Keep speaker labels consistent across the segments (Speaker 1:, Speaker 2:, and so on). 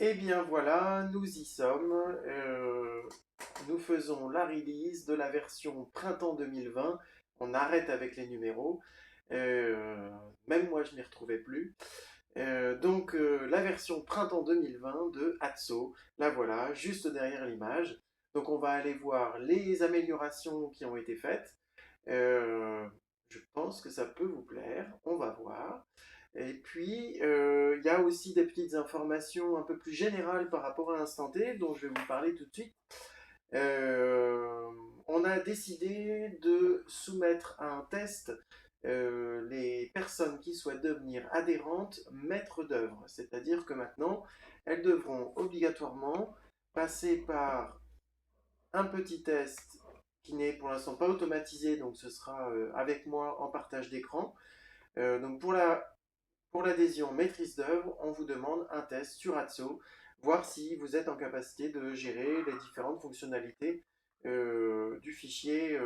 Speaker 1: Eh bien voilà, nous y sommes. Nous faisons la release de la version printemps 2020. On arrête avec les numéros. Euh, Même moi, je n'y retrouvais plus. La version printemps 2020 de Atso. La voilà, juste derrière l'image. Donc on va aller voir les améliorations qui ont été faites. Euh, je pense que ça peut vous plaire. On va voir. Et puis, il y a aussi des petites informations un peu plus générales par rapport à l'instant T, dont je vais vous parler tout de suite. Euh, on a décidé de soumettre à un test les personnes qui souhaitent devenir adhérentes maîtres d'œuvre. C'est-à-dire que maintenant, elles devront obligatoirement passer par un petit test qui n'est pour l'instant pas automatisé, donc ce sera avec moi en partage d'écran. Donc pour l'adhésion maîtrise d'œuvre, on vous demande un test sur Atso, voir si vous êtes en capacité de gérer les différentes fonctionnalités du fichier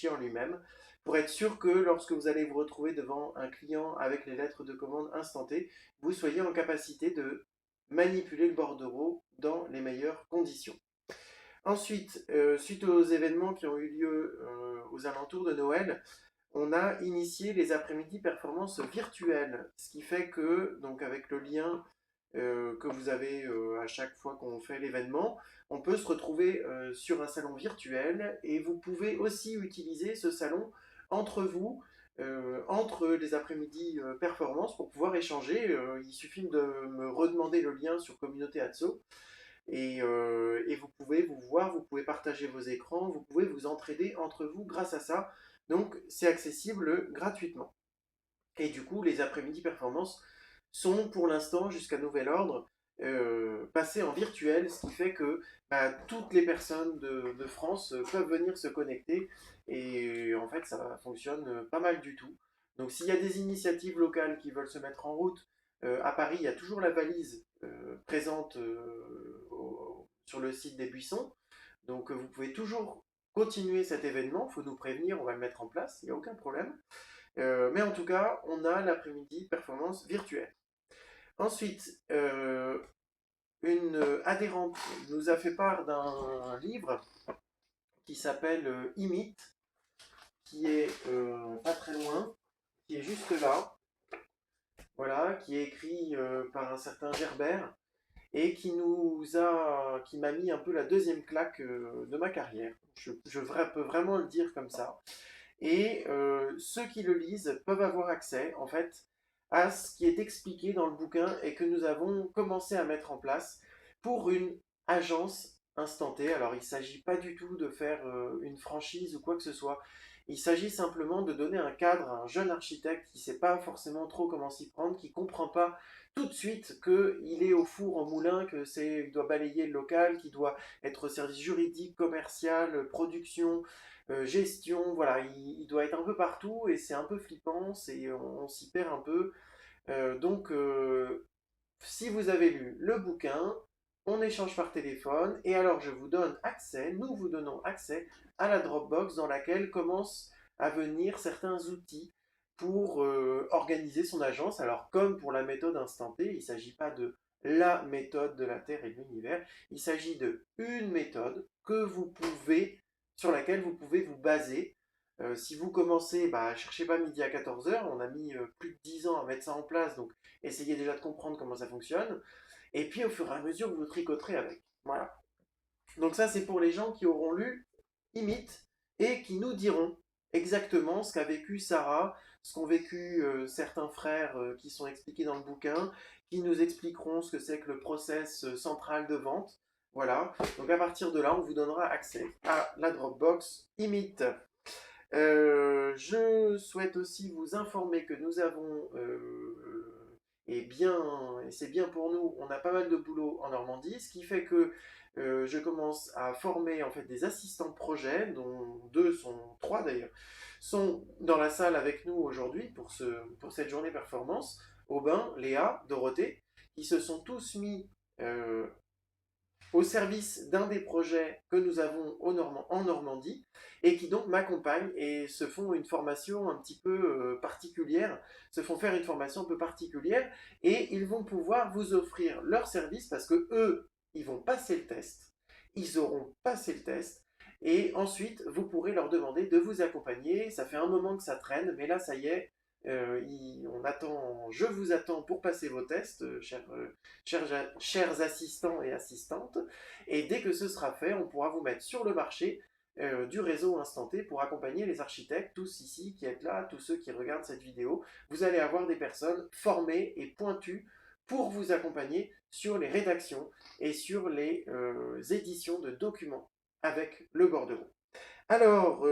Speaker 1: en lui-même, pour être sûr que lorsque vous allez vous retrouver devant un client avec les lettres de commande instantées, vous soyez en capacité de manipuler le bordereau dans les meilleures conditions. Ensuite, suite aux événements qui ont eu lieu aux alentours de Noël, on a initié les après-midi performances virtuelles, ce qui fait que, donc avec le lien que vous avez à chaque fois qu'on fait l'événement, on peut se retrouver sur un salon virtuel et vous pouvez aussi utiliser ce salon entre vous, entre les après-midi performances pour pouvoir échanger. Il suffit de me redemander le lien sur Communauté Atso et vous pouvez vous voir, vous pouvez partager vos écrans, vous pouvez vous entraider entre vous grâce à ça. Donc c'est accessible gratuitement. Et du coup, les après-midi performances sont pour l'instant, jusqu'à nouvel ordre, passées en virtuel, ce qui fait que toutes les personnes de France peuvent venir se connecter et en fait ça fonctionne pas mal du tout. Donc s'il y a des initiatives locales qui veulent se mettre en route, à Paris, il y a toujours la valise présente sur le site des Buissons. Donc vous pouvez toujours continuer cet événement, il faut nous prévenir, on va le mettre en place, il n'y a aucun problème. Mais en tout cas, on a l'après-midi performance virtuelle. Ensuite, une adhérente nous a fait part d'un livre qui s'appelle Imit, qui est pas très loin, qui est juste là, voilà, qui est écrit par un certain Gerbert et qui m'a mis un peu la deuxième claque de ma carrière. Peux vraiment le dire comme ça. Et ceux qui le lisent peuvent avoir accès, en fait, à ce qui est expliqué dans le bouquin et que nous avons commencé à mettre en place pour une agence instantée. Alors, il ne s'agit pas du tout de faire une franchise ou quoi que ce soit. Il s'agit simplement de donner un cadre à un jeune architecte qui ne sait pas forcément trop comment s'y prendre, qui ne comprend pas tout de suite qu'il est au four au moulin, il doit balayer le local, qu'il doit être au service juridique, commercial, production, gestion, voilà, il doit être un peu partout et c'est un peu flippant, on s'y perd un peu. Si vous avez lu le bouquin, on échange par téléphone et alors je vous donne accès, nous vous donnons accès à la Dropbox dans laquelle commencent à venir certains outils pour organiser son agence. Alors comme pour la méthode instant T, il ne s'agit pas de la méthode de la Terre et de l'univers, il s'agit de une méthode sur laquelle vous pouvez vous baser. Si vous commencez, cherchez pas midi à 14h, on a mis plus de 10 ans à mettre ça en place, donc essayez déjà de comprendre comment ça fonctionne. Et puis au fur et à mesure, vous tricoterez avec. Voilà. Donc ça, c'est pour les gens qui auront lu Imit et qui nous diront exactement ce qu'a vécu Sarah, ce qu'ont vécu certains frères qui sont expliqués dans le bouquin, qui nous expliqueront ce que c'est que le process central de vente. Voilà. Donc à partir de là, on vous donnera accès à la Dropbox Imit. Je souhaite aussi vous informer que nous avons, et c'est bien pour nous, on a pas mal de boulot en Normandie, ce qui fait que je commence à former en fait des assistants de projet, dont trois d'ailleurs, sont dans la salle avec nous aujourd'hui pour cette journée performance. Aubin, Léa, Dorothée, qui se sont tous mis euh, au service d'un des projets que nous avons en Normandie et qui donc m'accompagnent et se font une formation un petit peu particulière, se font faire une formation un peu particulière et ils vont pouvoir vous offrir leur service parce que eux, ils vont passer le test, ils auront passé le test et ensuite vous pourrez leur demander de vous accompagner. Ça fait un moment que ça traîne, mais là ça y est, je vous attends pour passer vos tests, chers assistants et assistantes. Et dès que ce sera fait, on pourra vous mettre sur le marché du réseau Instanté pour accompagner les architectes, tous ici qui êtes là, tous ceux qui regardent cette vidéo. Vous allez avoir des personnes formées et pointues pour vous accompagner sur les rédactions et sur les éditions de documents avec le bordereau. Alors,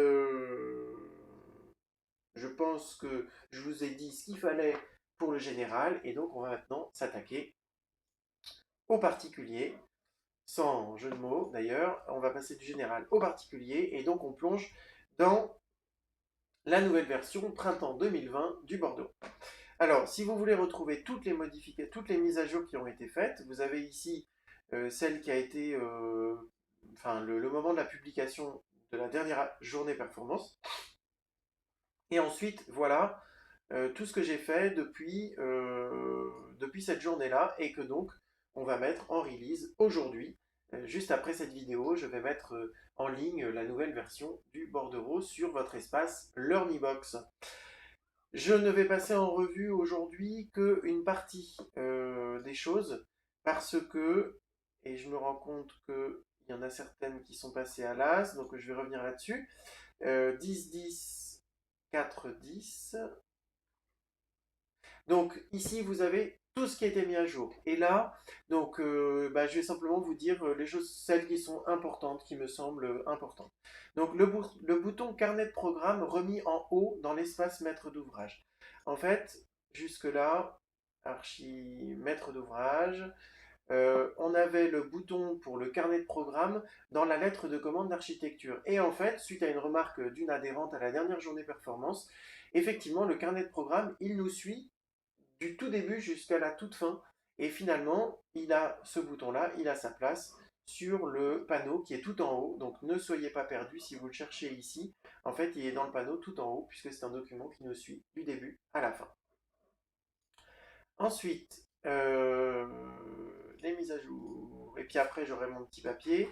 Speaker 1: je pense que je vous ai dit ce qu'il fallait pour le général et donc on va maintenant s'attaquer au particulier, sans jeu de mots d'ailleurs, on va passer du général au particulier et donc on plonge dans la nouvelle version printemps 2020 du Bordeaux. Alors, si vous voulez retrouver toutes les modifications, toutes les mises à jour qui ont été faites, vous avez ici celle qui a été, le moment de la publication de la dernière journée performance. Et ensuite, voilà tout ce que j'ai fait depuis cette journée-là et que donc on va mettre en release aujourd'hui. Juste après cette vidéo, je vais mettre en ligne la nouvelle version du bordereau sur votre espace LearnyBox. Je ne vais passer en revue aujourd'hui qu'une partie des choses parce que, et je me rends compte qu'il y en a certaines qui sont passées à l'as, donc je vais revenir là-dessus. 10, 10, 4, 10. Donc ici, vous avez tout ce qui a été mis à jour. Et là, donc, je vais simplement vous dire les choses, celles qui sont importantes, qui me semblent importantes. Donc le bouton carnet de programme remis en haut dans l'espace maître d'ouvrage. En fait, jusque-là, archi maître d'ouvrage, on avait le bouton pour le carnet de programme dans la lettre de commande d'architecture. Et en fait, suite à une remarque d'une adhérente à la dernière journée performance, effectivement, le carnet de programme, il nous suit du tout début jusqu'à la toute fin. Et finalement, il a ce bouton-là, il a sa place sur le panneau qui est tout en haut. Donc ne soyez pas perdus si vous le cherchez ici. En fait, il est dans le panneau tout en haut puisque c'est un document qui nous suit du début à la fin. Ensuite, les mises à jour. Et puis après, j'aurai mon petit papier.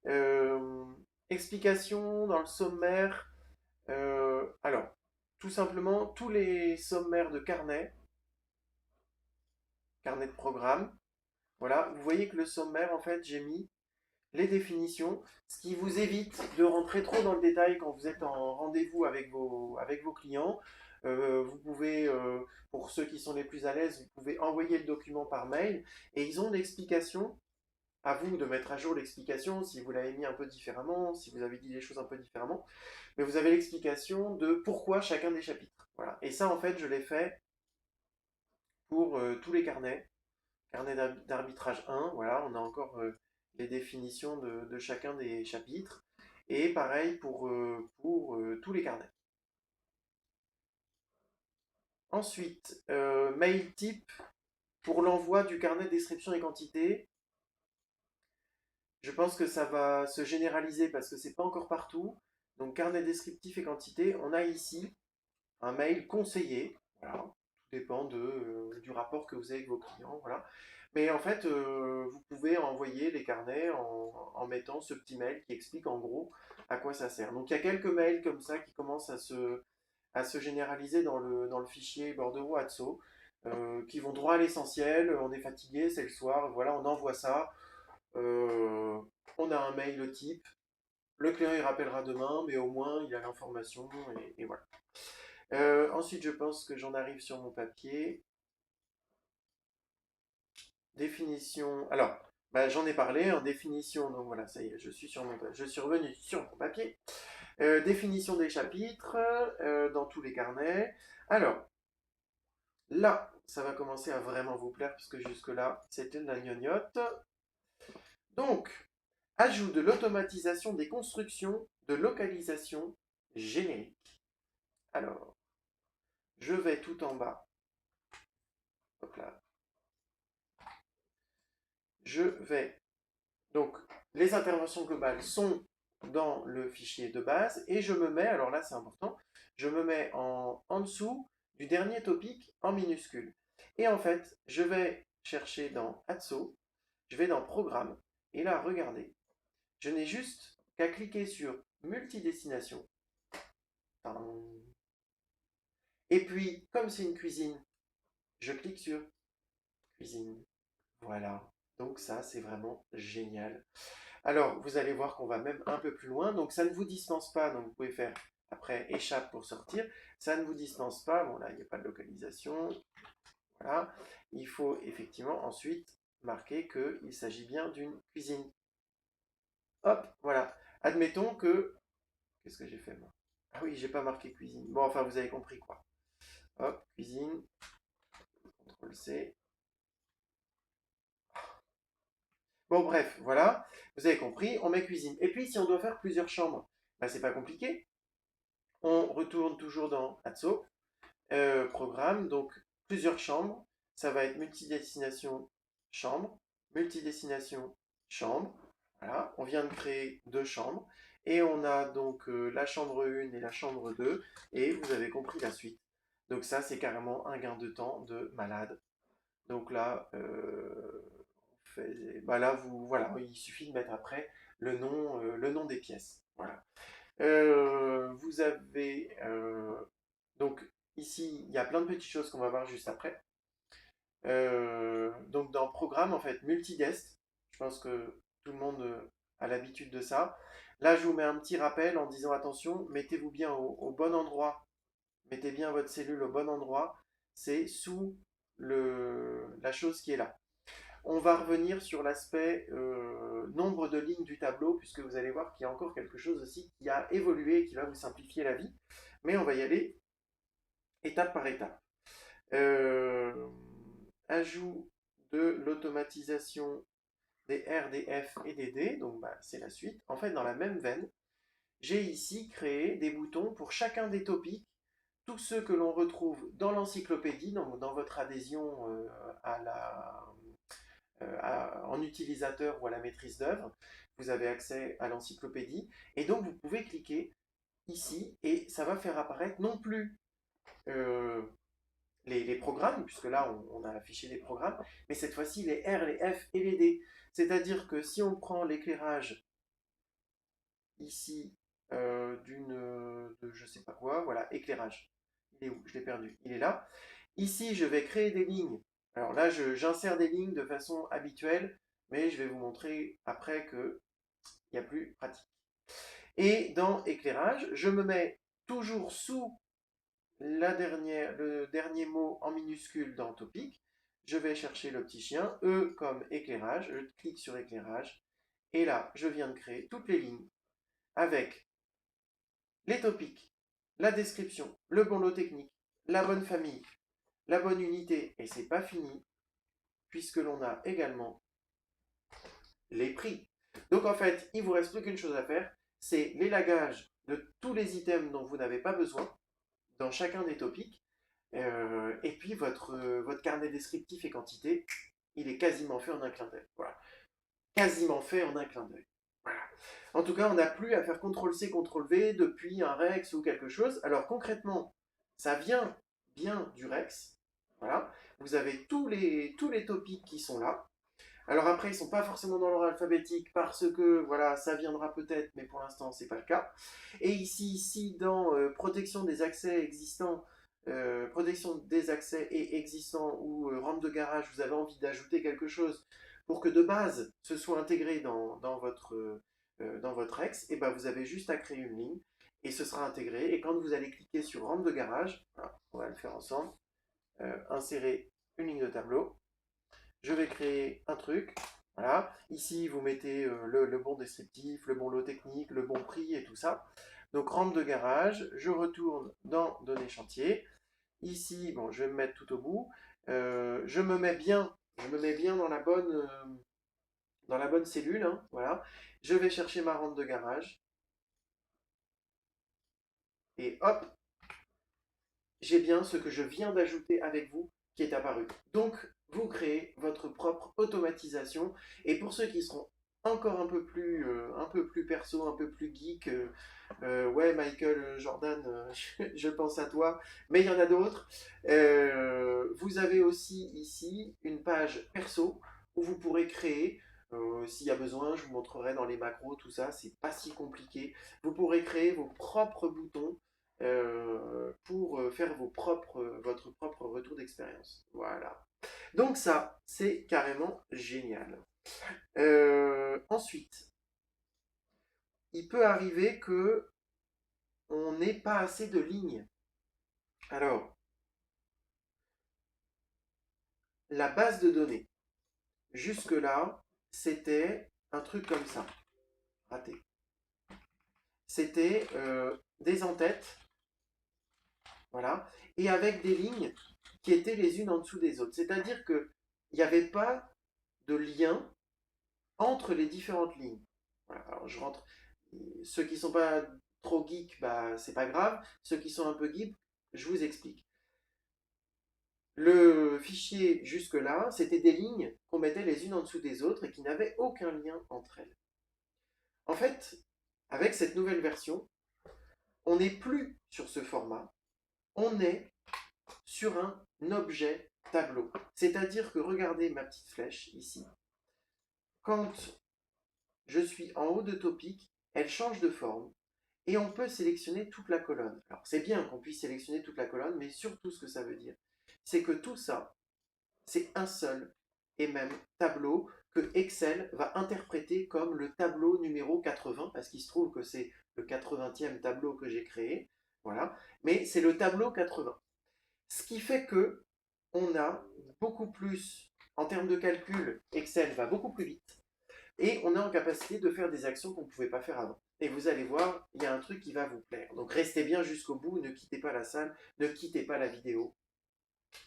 Speaker 1: Euh, Explication dans le sommaire. Alors, tout simplement, tous les sommaires de carnet de programme. Voilà, vous voyez que le sommaire, en fait, j'ai mis les définitions, ce qui vous évite de rentrer trop dans le détail quand vous êtes en rendez-vous avec vos clients. Vous pouvez, pour ceux qui sont les plus à l'aise, vous pouvez envoyer le document par mail et ils ont l'explication. À vous de mettre à jour l'explication si vous l'avez mis un peu différemment, si vous avez dit les choses un peu différemment. Mais vous avez l'explication de pourquoi chacun des chapitres. Voilà. Et ça, en fait, je l'ai fait pour tous les carnets. Carnet d'arbitrage 1, voilà, on a encore les définitions de chacun des chapitres. Et pareil pour tous les carnets. Ensuite, mail type pour l'envoi du carnet de description et quantité. Je pense que ça va se généraliser parce que c'est pas encore partout. Donc carnet descriptif et quantité, on a ici un mail conseillé. Voilà. Tout dépend du rapport que vous avez avec vos clients. Voilà. Mais en fait, vous pouvez envoyer les carnets en mettant ce petit mail qui explique en gros à quoi ça sert. Donc il y a quelques mails comme ça qui commencent à se généraliser dans le fichier Bordereau Atso, qui vont droit à l'essentiel. On est fatigué, c'est le soir, voilà, on envoie ça. Euh, on a un mail type. Le client il rappellera demain, mais au moins il a l'information et voilà. Ensuite, je pense que j'en arrive sur mon papier. Définition. Alors, j'en ai parlé en définition. Donc voilà, ça y est, je suis revenu sur mon papier. Définition des chapitres dans tous les carnets. Alors, là, ça va commencer à vraiment vous plaire puisque jusque-là, c'était de la gnognotte. Donc, ajout de l'automatisation des constructions de localisation générique. Alors, je vais tout en bas. Hop là. Je vais Donc, les interventions globales sont dans le fichier de base et je me mets, alors là c'est important, je me mets en dessous du dernier topic en minuscule. Et en fait, je vais chercher dans Atso, je vais dans Programme, et là, regardez, je n'ai juste qu'à cliquer sur Multidestination. Et puis, comme c'est une cuisine, je clique sur Cuisine. Voilà. Donc ça, c'est vraiment génial. Alors, vous allez voir qu'on va même un peu plus loin. Donc, ça ne vous dispense pas. Donc, vous pouvez faire après échappe pour sortir. Ça ne vous dispense pas. Bon, là, il n'y a pas de localisation. Voilà. Il faut effectivement ensuite marquer qu'il s'agit bien d'une cuisine. Hop, voilà. Admettons que... Qu'est-ce que j'ai fait, moi? Ah oui, j'ai pas marqué cuisine. Bon, enfin, vous avez compris, quoi. Hop, cuisine. CTRL-C. Bon, bref, voilà. Vous avez compris, on met cuisine. Et puis, si on doit faire plusieurs chambres, ben, c'est pas compliqué. On retourne toujours dans Atso, programme, donc plusieurs chambres. Ça va être multidestination chambre, multidestination chambre. Voilà, on vient de créer deux chambres. Et on a donc la chambre 1 et la chambre 2. Et vous avez compris la suite. Donc ça, c'est carrément un gain de temps de malade. Donc là, bah là voilà, il suffit de mettre après le nom des pièces. Voilà. Vous avez donc ici, il y a plein de petites choses qu'on va voir juste après. Donc dans programme, en fait, multidest, je pense que tout le monde a l'habitude de ça. Là, je vous mets un petit rappel en disant attention, mettez-vous bien au bon endroit, mettez bien votre cellule au bon endroit, c'est sous la chose qui est là. On va revenir sur l'aspect nombre de lignes du tableau, puisque vous allez voir qu'il y a encore quelque chose aussi qui a évolué et qui va vous simplifier la vie. Mais on va y aller étape par étape. Ajout de l'automatisation des R, des F et des D, donc bah, c'est la suite. En fait, dans la même veine, j'ai ici créé des boutons pour chacun des topics, tous ceux que l'on retrouve dans l'encyclopédie, donc dans votre adhésion en utilisateur ou à la maîtrise d'œuvre. Vous avez accès à l'encyclopédie et donc vous pouvez cliquer ici et ça va faire apparaître non plus euh, les programmes, puisque là on a affiché les programmes, mais cette fois-ci les R, les F et les D. C'est-à-dire que si on prend l'éclairage ici de je sais pas quoi, voilà, éclairage. Il est où? Je l'ai perdu. Il est là. Ici, je vais créer des lignes. Alors là, j'insère des lignes de façon habituelle, mais je vais vous montrer après qu'il n'y a plus pratique. Et dans éclairage, je me mets toujours sous le dernier mot en minuscule dans topic. Je vais chercher le petit chien, E comme éclairage, je clique sur éclairage, et là, je viens de créer toutes les lignes avec les topics, la description, le bon lot technique, la bonne famille, la bonne unité, et c'est pas fini, puisque l'on a également les prix. Donc en fait, il vous reste plus qu'une chose à faire, c'est l'élagage de tous les items dont vous n'avez pas besoin dans chacun des topics, et puis votre carnet descriptif et quantité, il est quasiment fait en un clin d'œil. Voilà. Quasiment fait en un clin d'œil. Voilà. En tout cas, on n'a plus à faire CTRL-C, CTRL-V depuis un Rex ou quelque chose. Alors concrètement, ça vient bien du Rex. Voilà. Vous avez tous les topics qui sont là. Alors après, ils ne sont pas forcément dans l'ordre alphabétique parce que voilà, ça viendra peut-être, mais pour l'instant, ce n'est pas le cas. Et ici dans protection des accès existants, protection des accès et existants ou rampe de garage, vous avez envie d'ajouter quelque chose pour que de base, ce soit intégré dans votre ex, et ben vous avez juste à créer une ligne et ce sera intégré. Et quand vous allez cliquer sur rampe de garage, voilà, on va le faire ensemble, insérer une ligne de tableau, je vais créer un truc. Voilà. Ici, vous mettez le bon descriptif, le bon lot technique, le bon prix et tout ça. Donc, rampe de garage, je retourne dans Données chantier. Ici, bon, je vais me mettre tout au bout. Je me mets bien dans la bonne cellule. Hein, voilà. Je vais chercher ma rampe de garage. Et hop, j'ai bien ce que je viens d'ajouter avec vous qui est apparu. Donc, vous créez votre propre automatisation. Et pour ceux qui seront encore un peu plus perso, un peu plus geek. Ouais, Michael Jordan, je pense à toi, mais il y en a d'autres. Vous avez aussi ici une page perso où vous pourrez créer, s'il y a besoin, je vous montrerai dans les macros, tout ça, c'est pas si compliqué. Vous pourrez créer vos propres boutons pour faire votre propre retour d'expérience. Voilà. Donc ça, c'est carrément génial. Ensuite, il peut arriver que on n'ait pas assez de lignes. Alors, la base de données, jusque-là, c'était un truc comme ça, raté. C'était des entêtes, voilà, et avec des lignes qui étaient les unes en dessous des autres. C'est-à-dire qu'il n'y avait pas de lien entre les différentes lignes. Voilà, alors je rentre. Ceux qui ne sont pas trop geeks, bah, c'est pas grave. Ceux qui sont un peu geeks, je vous explique. Le fichier jusque-là, c'était des lignes qu'on mettait les unes en dessous des autres et qui n'avaient aucun lien entre elles. En fait, avec cette nouvelle version, on n'est plus sur ce format, on est sur un objet tableau. C'est-à-dire que regardez ma petite flèche ici. Quand je suis en haut de Topic, elle change de forme et on peut sélectionner toute la colonne. Alors c'est bien qu'on puisse sélectionner toute la colonne, mais surtout ce que ça veut dire, c'est que tout ça, c'est un seul et même tableau que Excel va interpréter comme le tableau numéro 80, parce qu'il se trouve que c'est le 80e tableau que j'ai créé, voilà, mais c'est le tableau 80. Ce qui fait que on a beaucoup plus, en termes de calcul, Excel va beaucoup plus vite, et on est en capacité de faire des actions qu'on ne pouvait pas faire avant. Et vous allez voir, il y a un truc qui va vous plaire. Donc restez bien jusqu'au bout, ne quittez pas la salle, ne quittez pas la vidéo.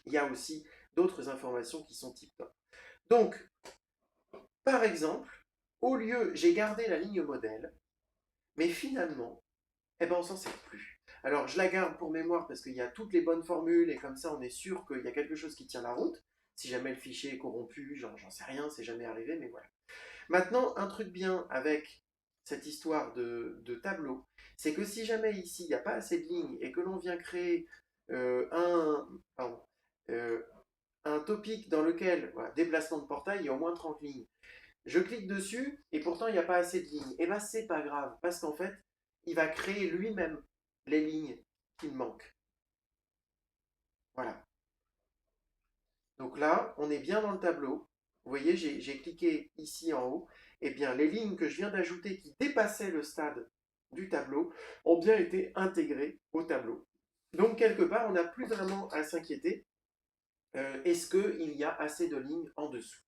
Speaker 1: Il y a aussi d'autres informations qui sont tip top. Donc, par exemple, au lieu, j'ai gardé la ligne modèle, mais finalement, eh ben, on s'en sert plus. Alors, je la garde pour mémoire parce qu'il y a toutes les bonnes formules et comme ça, on est sûr qu'il y a quelque chose qui tient la route. Si jamais le fichier est corrompu, j'en sais rien, c'est jamais arrivé, mais voilà. Maintenant, un truc bien avec cette histoire de tableau, c'est que si jamais ici, il n'y a pas assez de lignes et que l'on vient créer pardon, euh, un topic dans lequel, voilà, déplacement de portail, il y a au moins 30 lignes. Je clique dessus et pourtant il n'y a pas assez de lignes. Et bien c'est pas grave parce qu'en fait, il va créer lui-même les lignes qu'il manque. Voilà. Donc là, on est bien dans le tableau. Vous voyez, j'ai cliqué ici en haut. Et bien les lignes que je viens d'ajouter qui dépassaient le stade du tableau ont bien été intégrées au tableau. Donc quelque part, on n'a plus vraiment à s'inquiéter. Est-ce qu'il y a assez de lignes en dessous?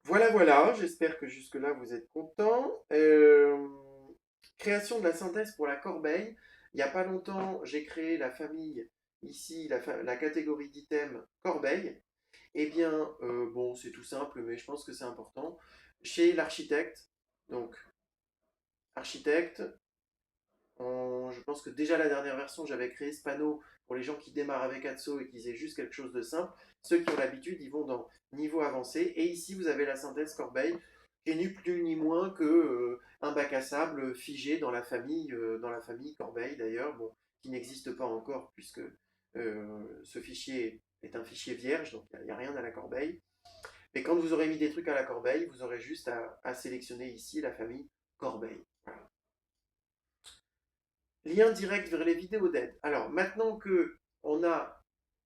Speaker 1: Voilà, voilà, j'espère que jusque-là vous êtes contents. Création de la synthèse pour la corbeille. Il n'y a pas longtemps, j'ai créé la famille, ici, la catégorie d'items corbeille. Eh bien, bon, c'est tout simple, mais je pense que c'est important. Chez l'architecte, donc architecte, je pense que déjà la dernière version, j'avais créé ce panneau pour les gens qui démarrent avec Atso et qui aient juste quelque chose de simple. Ceux qui ont l'habitude, ils vont dans niveau avancé. Et ici, vous avez la synthèse Corbeil, qui est ni plus ni moins que un bac à sable figé dans la famille Corbeil d'ailleurs, bon, qui n'existe pas encore puisque ce fichier est un fichier vierge, donc il n'y a rien à la corbeille. Et quand vous aurez mis des trucs à la corbeille, vous aurez juste à sélectionner ici la famille Corbeil. Voilà. Lien direct vers les vidéos d'aide. Alors, maintenant que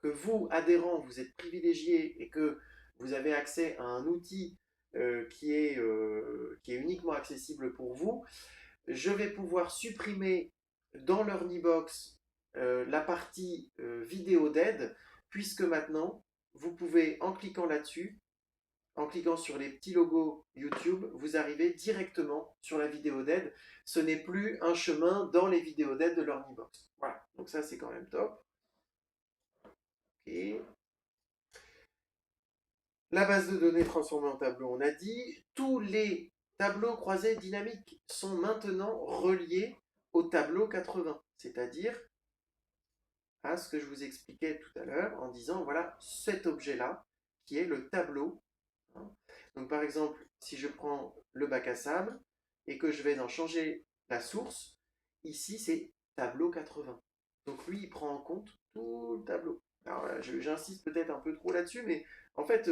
Speaker 1: vous, adhérents, vous êtes privilégiés et que vous avez accès à un outil qui est uniquement accessible pour vous, je vais pouvoir supprimer dans l'Earnybox la partie vidéo d'aide, puisque maintenant, vous pouvez, en cliquant là-dessus, en cliquant sur les petits logos YouTube, vous arrivez directement sur la vidéo d'aide. Ce n'est plus un chemin dans les vidéos d'aide de l'Ornibox. Voilà, donc ça c'est quand même top. Et la base de données transformée en tableau, on a dit. Tous les tableaux croisés dynamiques sont maintenant reliés au tableau 80, c'est-à-dire à ce que je vous expliquais tout à l'heure en disant voilà cet objet-là qui est le tableau. Donc par exemple, si je prends le bac à sable et que je vais en changer la source, ici c'est tableau 80. Donc lui, il prend en compte tout le tableau. Alors j'insiste peut-être un peu trop là-dessus, mais en fait,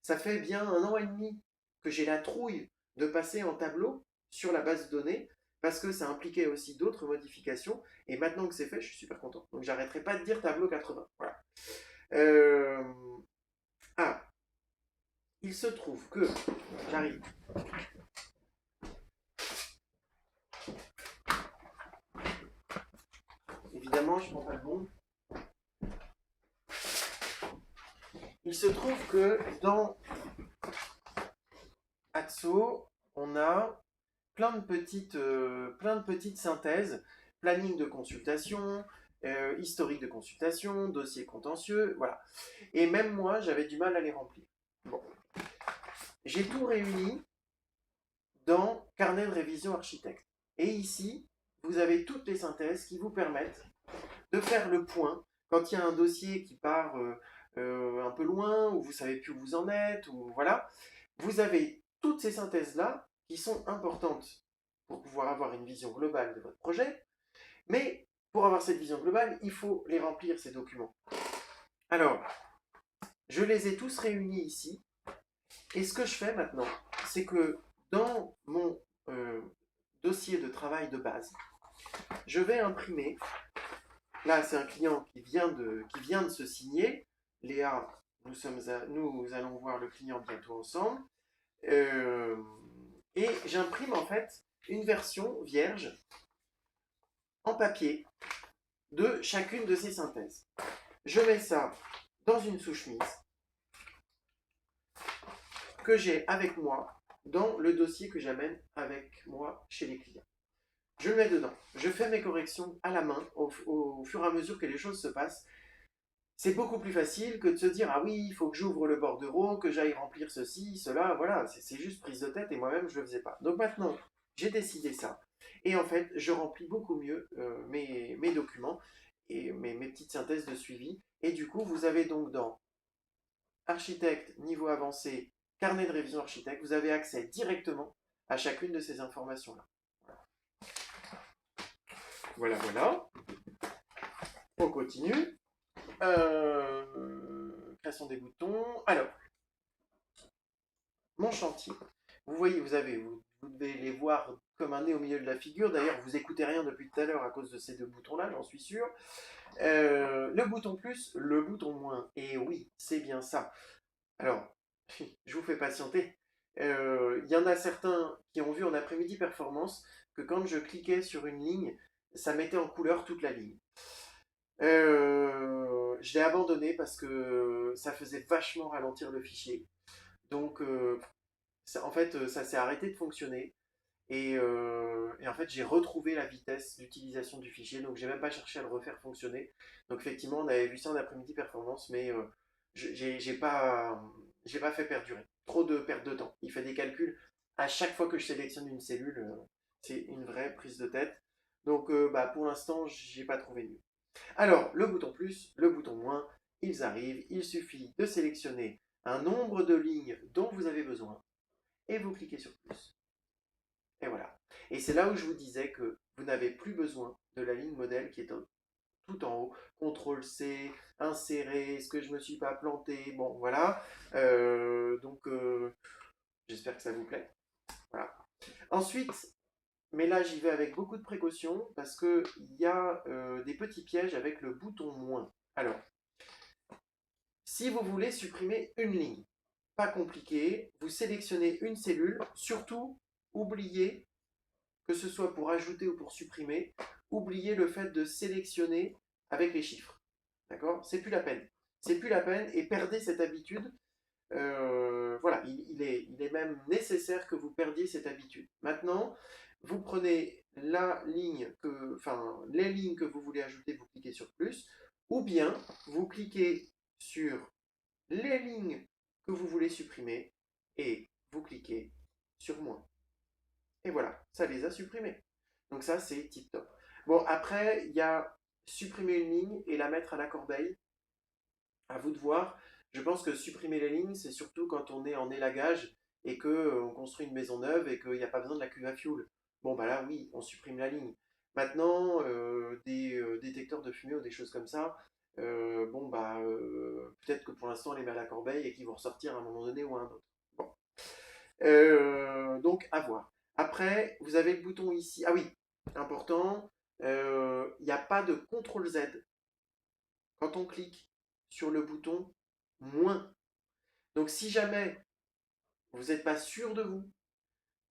Speaker 1: ça fait bien 1 an et demi que j'ai la trouille de passer en tableau sur la base de données, parce que ça impliquait aussi d'autres modifications, et maintenant que c'est fait, je suis super content. Donc j'arrêterai pas de dire tableau 80. Voilà. Euh, Ah, il se trouve que, j'arrive, évidemment, je prends pas le bon. Il se trouve que dans Atso, on a plein de petites synthèses, planning de consultation, historique de consultation, dossier contentieux, voilà. Et même moi, j'avais du mal à les remplir. Bon. J'ai tout réuni dans Carnet de révision architecte. Et ici, vous avez toutes les synthèses qui vous permettent de faire le point quand il y a un dossier qui part un peu loin, ou vous savez plus où vous en êtes, ou voilà. Vous avez toutes ces synthèses-là qui sont importantes pour pouvoir avoir une vision globale de votre projet, mais pour avoir cette vision globale, il faut les remplir, ces documents. Alors, je les ai tous réunis ici, et ce que je fais maintenant, c'est que dans mon euh, dossier de travail de base, je vais imprimer. Là, c'est un client qui vient de se signer. Léa, nous allons voir le client bientôt ensemble. Euh, et j'imprime en fait une version vierge en papier de chacune de ces synthèses. Je mets ça dans une souche-mise que j'ai avec moi dans le dossier que j'amène avec moi chez les clients. Je le mets dedans. Je fais mes corrections à la main au fur et à mesure que les choses se passent. C'est beaucoup plus facile que de se dire ah oui, il faut que j'ouvre le bordereau, que j'aille remplir ceci, cela, voilà, c'est juste prise de tête et moi-même je ne le faisais pas. Donc maintenant, j'ai décidé ça. Et en fait, je remplis beaucoup mieux mes documents et mes petites synthèses de suivi. Et du coup, vous avez donc dans architecte, niveau avancé, carnet de révision architecte, vous avez accès directement à chacune de ces informations-là. Voilà, voilà. On continue. Création des boutons. Alors, mon chantier. Vous voyez, vous devez les voir comme un nez au milieu de la figure. D'ailleurs, vous écoutez rien depuis tout à l'heure à cause de ces deux boutons-là, j'en suis sûr. Le bouton plus, le bouton moins. Et oui, c'est bien ça. Alors, je vous fais patienter. Il y en a certains qui ont vu en après-midi performance que quand je cliquais sur une ligne, ça mettait en couleur toute la ligne. Je l'ai abandonné parce que ça faisait vachement ralentir le fichier. Donc, en fait, ça s'est arrêté de fonctionner. Et en fait, j'ai retrouvé la vitesse d'utilisation du fichier, donc j'ai même pas cherché à le refaire fonctionner. Donc effectivement, on avait vu ça en après-midi performance, mais j'ai pas fait perdurer. Trop de perte de temps. Il fait des calculs à chaque fois que je sélectionne une cellule. C'est une vraie prise de tête. Donc bah, pour l'instant, j'ai pas trouvé mieux. Alors, le bouton plus, le bouton moins, ils arrivent. Il suffit de sélectionner un nombre de lignes dont vous avez besoin et vous cliquez sur plus. Et voilà. Et c'est là où je vous disais que vous n'avez plus besoin de la ligne modèle qui est tout en haut. CTRL C, insérer, est-ce que je ne me suis pas planté? Bon, voilà. Donc, j'espère que ça vous plaît. Voilà. Ensuite, mais là j'y vais avec beaucoup de précaution parce qu'il y a des petits pièges avec le bouton moins. Alors, si vous voulez supprimer une ligne, pas compliqué, vous sélectionnez une cellule, surtout oubliez que ce soit pour ajouter ou pour supprimer, oubliez le fait de sélectionner avec les chiffres. D'accord? C'est plus la peine. C'est plus la peine et perdez cette habitude. Voilà, il est même nécessaire que vous perdiez cette habitude. Maintenant, vous prenez la ligne les lignes que vous voulez ajouter, vous cliquez sur plus, ou bien vous cliquez sur les lignes que vous voulez supprimer et vous cliquez sur moins. Et voilà, ça les a supprimés. Donc ça, c'est tip top. Bon, après, il y a supprimer une ligne et la mettre à la corbeille. À vous de voir. Je pense que supprimer les lignes, c'est surtout quand on est en élagage et que on construit une maison neuve et qu'il n'y a pas besoin de la cuve à fioul. Bon, bah là, oui, on supprime la ligne. Maintenant, des détecteurs de fumée ou des choses comme ça, bon, bah, peut-être que pour l'instant, on les met à la corbeille et qu'ils vont ressortir à un moment donné ou à un autre. Bon. Donc, à voir. Après, vous avez le bouton ici. Ah oui, important, il n'y a pas de CTRL Z. Quand on clique sur le bouton moins. Donc, si jamais vous n'êtes pas sûr de vous,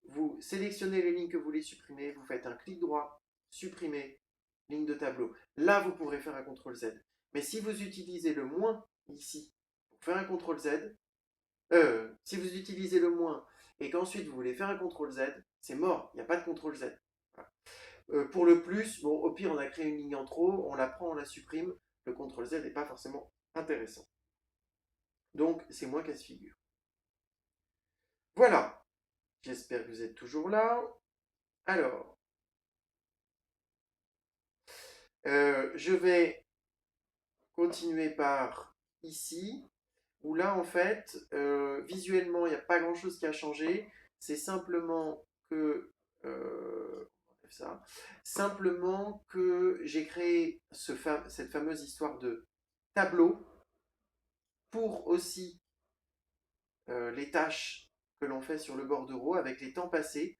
Speaker 1: vous sélectionnez les lignes que vous voulez supprimer, vous faites un clic droit, supprimer, ligne de tableau. Là, vous pourrez faire un CTRL Z. Mais si vous utilisez le moins ici pour faire un CTRL Z, si vous utilisez le moins et qu'ensuite vous voulez faire un CTRL Z, c'est mort, il n'y a pas de CTRL Z. Voilà. Pour le plus, bon, au pire, on a créé une ligne en trop, on la prend, on la supprime, le CTRL Z n'est pas forcément intéressant. Donc, c'est moins cas de figure. Voilà, j'espère que vous êtes toujours là. Alors, je vais continuer par ici, où là, en fait, visuellement, il n'y a pas grand-chose qui a changé. C'est simplement que... ça. Simplement que j'ai créé cette fameuse histoire de tableau pour aussi les tâches que l'on fait sur le bordereau avec les temps passés.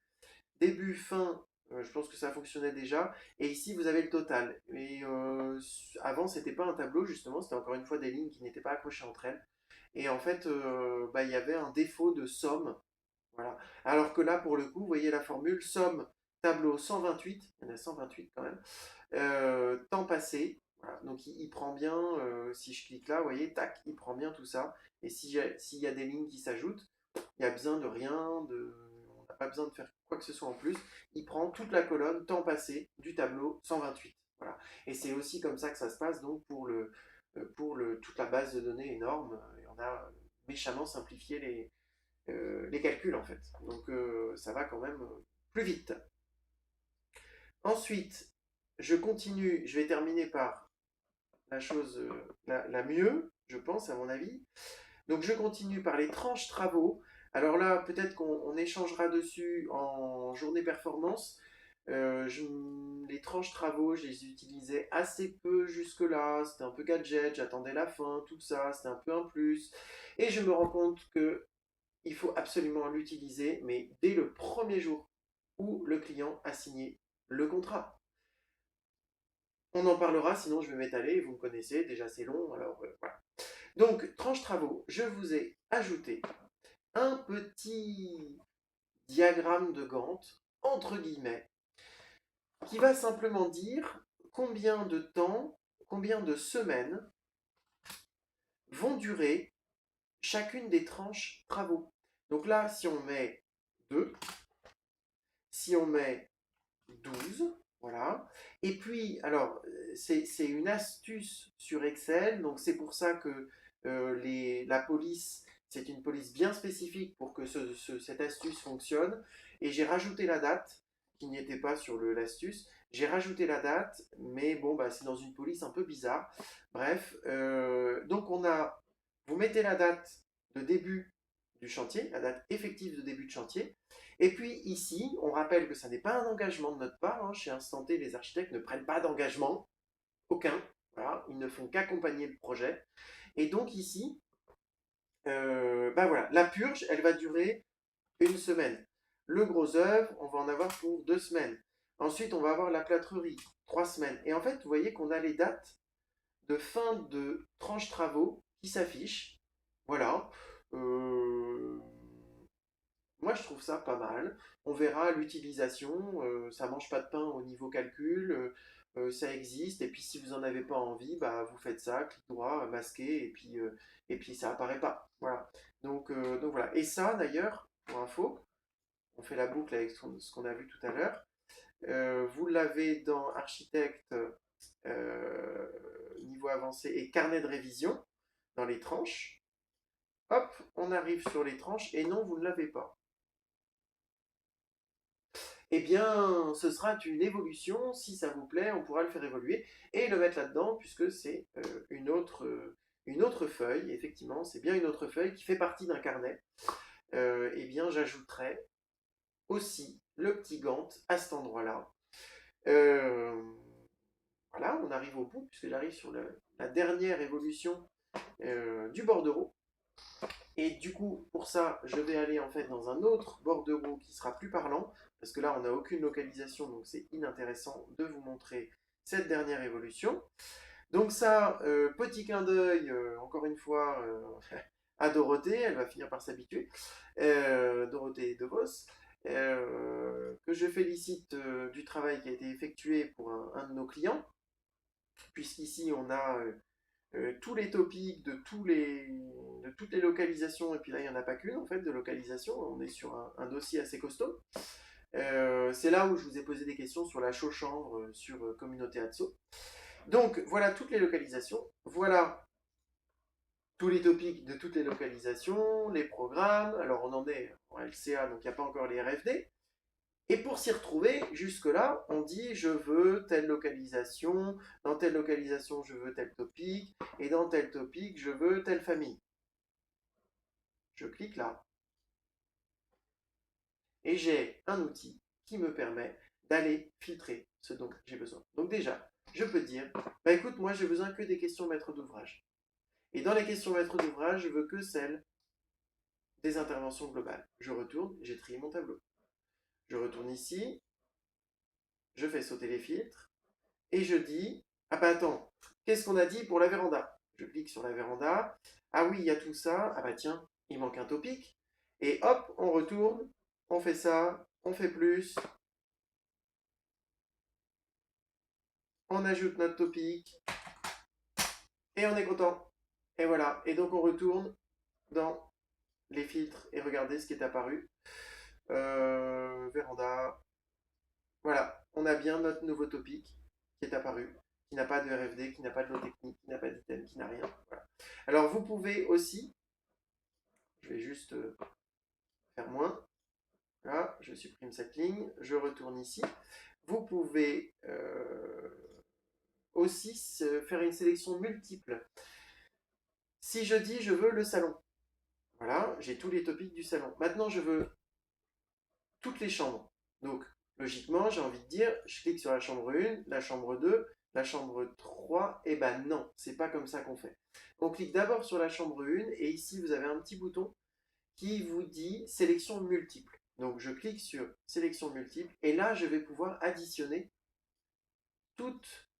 Speaker 1: Début, fin, je pense que ça fonctionnait déjà. Et ici, vous avez le total. Et avant, c'était pas un tableau, justement, c'était encore une fois des lignes qui n'étaient pas accrochées entre elles. Et en fait, bah, il y avait un défaut de somme. Voilà. Alors que là, pour le coup, vous voyez la formule somme tableau 128, il y en a 128 quand même, temps passé. Voilà. Donc il prend bien, si je clique là, vous voyez, tac, il prend bien tout ça. Et s'il y a des lignes qui s'ajoutent, il n'y a besoin de rien, on n'a pas besoin de faire quoi que ce soit en plus. Il prend toute la colonne temps passé du tableau 128. Voilà. Et c'est aussi comme ça que ça se passe donc toute la base de données énorme. Et on a méchamment simplifié les calculs en fait. Donc ça va quand même plus vite. Ensuite, je continue, je vais terminer par la chose la mieux, je pense, à mon avis. Donc je continue par les tranches travaux. Alors là, peut-être qu'on échangera dessus en journée performance. Les tranches travaux, je les utilisais assez peu jusque-là. C'était un peu gadget, j'attendais la fin, tout ça, c'était un peu un plus. Et je me rends compte que il faut absolument l'utiliser, mais dès le premier jour où le client a signé le contrat. On en parlera, sinon je vais m'étaler, vous me connaissez, déjà c'est long, alors voilà. Donc, tranche travaux, je vous ai ajouté un petit diagramme de Gantt, entre guillemets, qui va simplement dire combien de temps, combien de semaines vont durer chacune des tranches travaux. Donc là, si on met 2, si on met 12, voilà. Et puis, alors, c'est une astuce sur Excel, donc c'est pour ça que la police, c'est une police bien spécifique pour que cette astuce fonctionne. Et j'ai rajouté la date, qui n'y était pas sur l'astuce. J'ai rajouté la date, mais bon, bah, c'est dans une police un peu bizarre. Bref, donc vous mettez la date de début du chantier, la date effective de début de chantier. Et puis ici, on rappelle que ça n'est pas un engagement de notre part. Hein. Chez Instant T, les architectes ne prennent pas d'engagement, aucun. Voilà, ils ne font qu'accompagner le projet. Et donc ici, bah voilà, la purge, elle va durer une semaine. Le gros œuvre, on va en avoir pour 2 semaines. Ensuite, on va avoir la plâtrerie, 3 semaines. Et en fait, vous voyez qu'on a les dates de fin de tranche travaux qui s'affichent. Voilà. Euh, Moi, je trouve ça pas mal. On verra l'utilisation. Ça mange pas de pain au niveau calcul. Ça existe. Et puis, si vous en avez pas envie, bah, vous faites ça, clic droit, masqué, et puis ça apparaît pas. Voilà. Donc voilà. Et ça, d'ailleurs, pour info, on fait la boucle avec ce qu'on a vu tout à l'heure. Vous l'avez dans architecte niveau avancé et carnet de révision dans les tranches. Hop, on arrive sur les tranches et non, vous ne l'avez pas. Eh bien, ce sera une évolution. Si ça vous plaît, on pourra le faire évoluer et le mettre là-dedans, puisque c'est une autre feuille, effectivement, c'est bien une autre feuille qui fait partie d'un carnet, eh bien j'ajouterai aussi le petit Gantt à cet endroit-là. Euh, voilà, on arrive au bout, puisque j'arrive sur la dernière évolution du bordereau. Et du coup, pour ça, je vais aller en fait dans un autre bordereau qui sera plus parlant, parce que là, on n'a aucune localisation, donc c'est inintéressant de vous montrer cette dernière évolution. Donc ça, petit clin d'œil, encore une fois, à Dorothée, elle va finir par s'habituer, Dorothée De Vos, que je félicite du travail qui a été effectué pour un de nos clients, puisqu'ici on a tous les topics de toutes les localisations, et puis là il n'y en a pas qu'une en fait de localisation, on est sur un dossier assez costaud. C'est là où je vous ai posé des questions sur la chaux-chanvre, sur Communauté Atso. Donc voilà toutes les localisations, voilà tous les topics de toutes les localisations, les programmes, alors on en est en LCA, donc il n'y a pas encore les RFD. Et pour s'y retrouver, jusque-là, on dit je veux telle localisation, dans telle localisation je veux tel topic, et dans tel topic je veux telle famille. Je clique là, et j'ai un outil qui me permet d'aller filtrer ce dont j'ai besoin. Donc déjà, je peux dire, bah écoute, moi j'ai besoin que des questions maîtres d'ouvrage. Et dans les questions maîtres d'ouvrage, je veux que celles des interventions globales. Je retourne, j'ai trié mon tableau. Je retourne ici, je fais sauter les filtres, et je dis, ah bah attends, qu'est-ce qu'on a dit pour la véranda? Je clique sur la véranda, ah oui, il y a tout ça, ah bah tiens, il manque un topic, et hop, on retourne, on fait ça, on fait plus, on ajoute notre topic, et on est content. Et voilà, et donc on retourne dans les filtres, et regardez ce qui est apparu. Véranda, voilà, on a bien notre nouveau topic qui est apparu, qui n'a pas de RFD, qui n'a pas de lot technique, qui n'a pas d'item, qui n'a rien. Voilà. Alors vous pouvez aussi, je vais juste faire moins, là, je supprime cette ligne, je retourne ici. Vous pouvez aussi faire une sélection multiple. Si je dis je veux le salon, voilà, j'ai tous les topics du salon. Maintenant je veux toutes les chambres. Donc logiquement, j'ai envie de dire, je clique sur la chambre 1, la chambre 2, la chambre 3, et ben non, c'est pas comme ça qu'on fait. On clique d'abord sur la chambre 1, et ici vous avez un petit bouton qui vous dit sélection multiple. Donc je clique sur sélection multiple, et là je vais pouvoir additionner toutes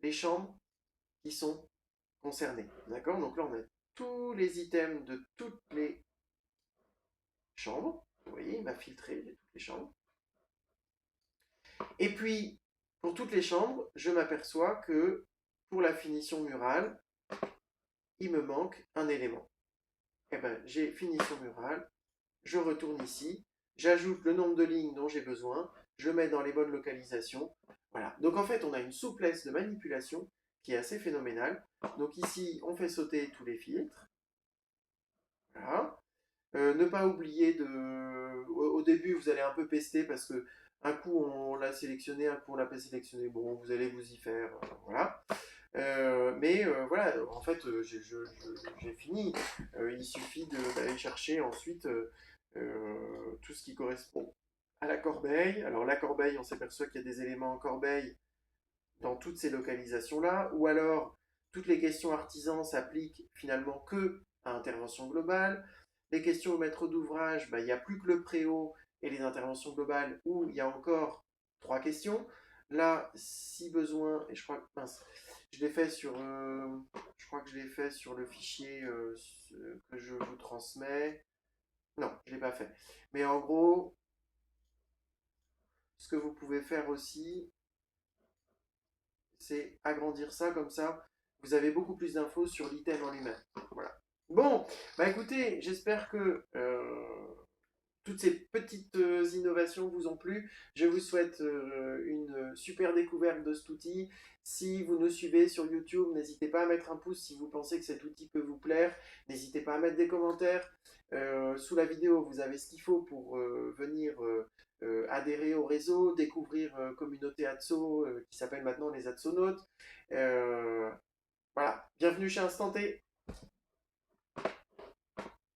Speaker 1: les chambres qui sont concernées. D'accord? Donc là on a tous les items de toutes les chambres. Vous voyez, il m'a filtré toutes les chambres. Et puis, pour toutes les chambres, je m'aperçois que pour la finition murale, il me manque un élément. Eh bien, j'ai finition murale, je retourne ici, j'ajoute le nombre de lignes dont j'ai besoin, je mets dans les bonnes localisations. Voilà. Donc en fait, on a une souplesse de manipulation qui est assez phénoménale. Donc ici, on fait sauter tous les filtres. Voilà. Ne pas oublier de... Au début, vous allez un peu pester parce que un coup on l'a sélectionné, un coup on l'a pas sélectionné. Bon, vous allez vous y faire, voilà. Mais voilà, en fait, j'ai fini. Il suffit d'aller chercher ensuite tout ce qui correspond à la corbeille. Alors la corbeille, on s'aperçoit qu'il y a des éléments en corbeille dans toutes ces localisations-là, ou alors toutes les questions artisans s'appliquent finalement que à intervention globale. Les questions au maître d'ouvrage, bah, il n'y a plus que le préau et les interventions globales où il y a encore 3 questions. Là, si besoin, et je crois que mince, je l'ai fait sur, je crois que je l'ai fait sur le fichier que je vous transmets. Non, je ne l'ai pas fait. Mais en gros, ce que vous pouvez faire aussi, c'est agrandir ça comme ça. Vous avez beaucoup plus d'infos sur l'item en lui-même. Voilà. Bon, bah écoutez, j'espère que toutes ces petites innovations vous ont plu. Je vous souhaite une super découverte de cet outil. Si vous nous suivez sur YouTube, n'hésitez pas à mettre un pouce si vous pensez que cet outil peut vous plaire. N'hésitez pas à mettre des commentaires. Sous la vidéo, vous avez ce qu'il faut pour venir adhérer au réseau, découvrir Communauté Atso qui s'appelle maintenant les Atsonautes. Voilà, bienvenue chez Instant T.